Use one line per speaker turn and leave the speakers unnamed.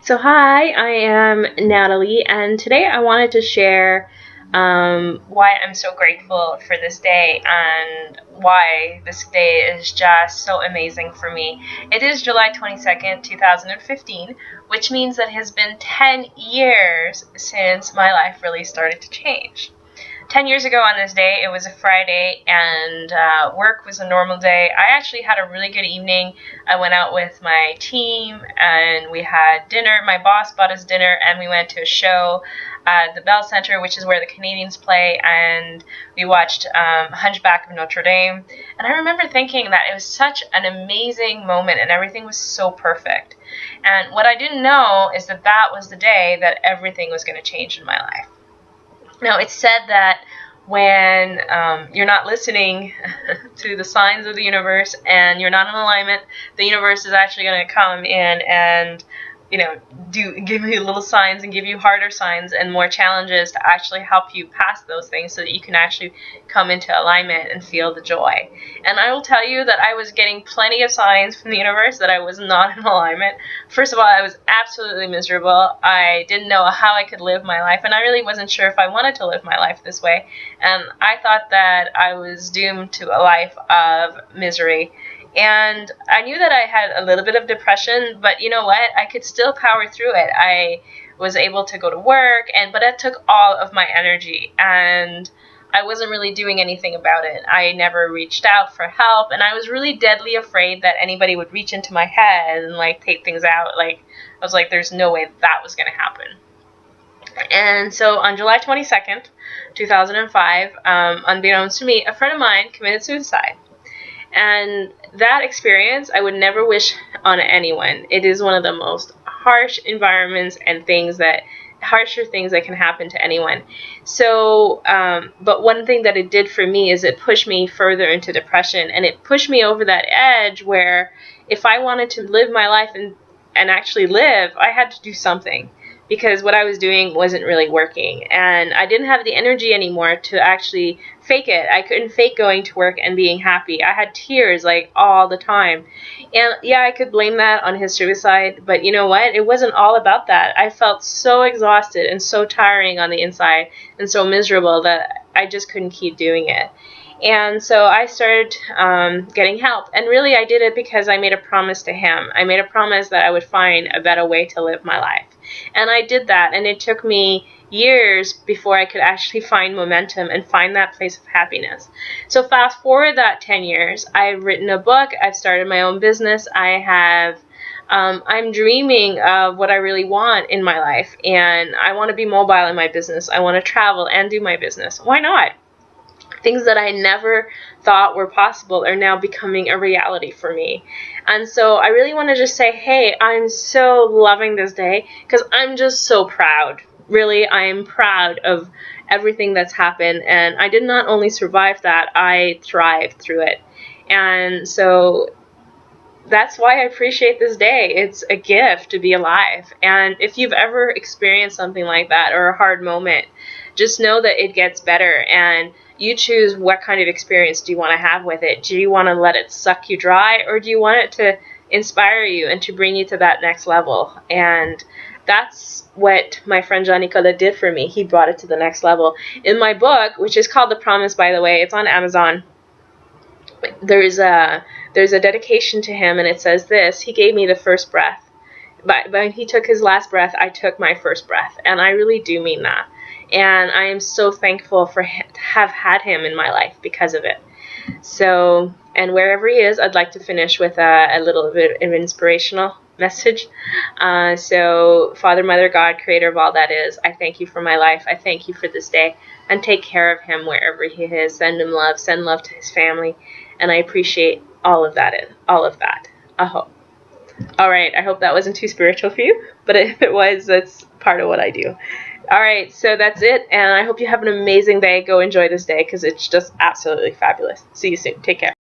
So hi, I am Natalie, and today I wanted to share why I'm so grateful for this day and why this day is just so amazing for me. It is July 22nd, 2015, which means that it has been 10 years since my life really started to change. 10 years ago on this day, it was a Friday, and work was a normal day. I actually had a really good evening. I went out with my team, and we had dinner. My boss bought us dinner, and we went to a show at the Bell Center, which is where the Canadians play, and we watched Hunchback of Notre Dame. And I remember thinking that it was such an amazing moment, and everything was so perfect. And what I didn't know is that that was the day that everything was going to change in my life. Now, it's said that when you're not listening to the signs of the universe and you're not in alignment, the universe is actually going to come in and, give you little signs and give you harder signs and more challenges to actually help you pass those things so that you can actually come into alignment and feel the joy. And I will tell you that I was getting plenty of signs from the universe that I was not in alignment. First of all, I was absolutely miserable. I didn't know how I could live my life, and I really wasn't sure if I wanted to live my life this way. And I thought that I was doomed to a life of misery. And I knew that I had a little bit of depression, but you know what? I could still power through it. I was able to go to work, but it took all of my energy, and I wasn't really doing anything about it. I never reached out for help, and I was really deadly afraid that anybody would reach into my head and take things out. I was like, there's no way that was going to happen. And so on July 22nd, 2005, unbeknownst to me, a friend of mine committed suicide. And that experience I would never wish on anyone. It is one of the most harsh environments and harsher things that can happen to anyone. So, but one thing that it did for me is it pushed me further into depression, and it pushed me over that edge where if I wanted to live my life and actually live, I had to do something. Because what I was doing wasn't really working, and I didn't have the energy anymore to actually fake it. I couldn't fake going to work and being happy. I had tears all the time. And yeah, I could blame that on his suicide, but you know what? It wasn't all about that. I felt so exhausted and so tiring on the inside and so miserable that I just couldn't keep doing it. And so I started getting help. And really I did it because I made a promise to him. I made a promise that I would find a better way to live my life. And I did that, and it took me years before I could actually find momentum and find that place of happiness. So fast forward that 10 years, I've written a book, I've started my own business, I'm dreaming of what I really want in my life, and I want to be mobile in my business. I want to travel and do my business. Why not? Things that I never thought were possible are now becoming a reality for me. And so I really want to just say, hey, I'm so loving this day because I'm just so proud. Really, I am proud of everything that's happened. And I did not only survive that, I thrived through it. And so that's why I appreciate this day. It's a gift to be alive. And if you've ever experienced something like that or a hard moment, just know that it gets better, and you choose what kind of experience do you want to have with it. Do you want to let it suck you dry, or do you want it to inspire you and to bring you to that next level? And that's what my friend Jean-Nicolas did for me. He brought it to the next level. In my book, which is called The Promise, by the way, it's on Amazon, there's a dedication to him, and it says this: he gave me the first breath. But when he took his last breath, I took my first breath. And I really do mean that. And I am so thankful to have had him in my life because of it. So, and wherever he is, I'd like to finish with a little bit of an inspirational message. So, Father, Mother, God, Creator of all that is, I thank you for my life. I thank you for this day. And take care of him wherever he is. Send him love. Send love to his family. And I appreciate all of that. I hope. All right, I hope that wasn't too spiritual for you, but if it was, that's part of what I do. All right, so that's it, and I hope you have an amazing day. Go enjoy this day because it's just absolutely fabulous. See you soon. Take care.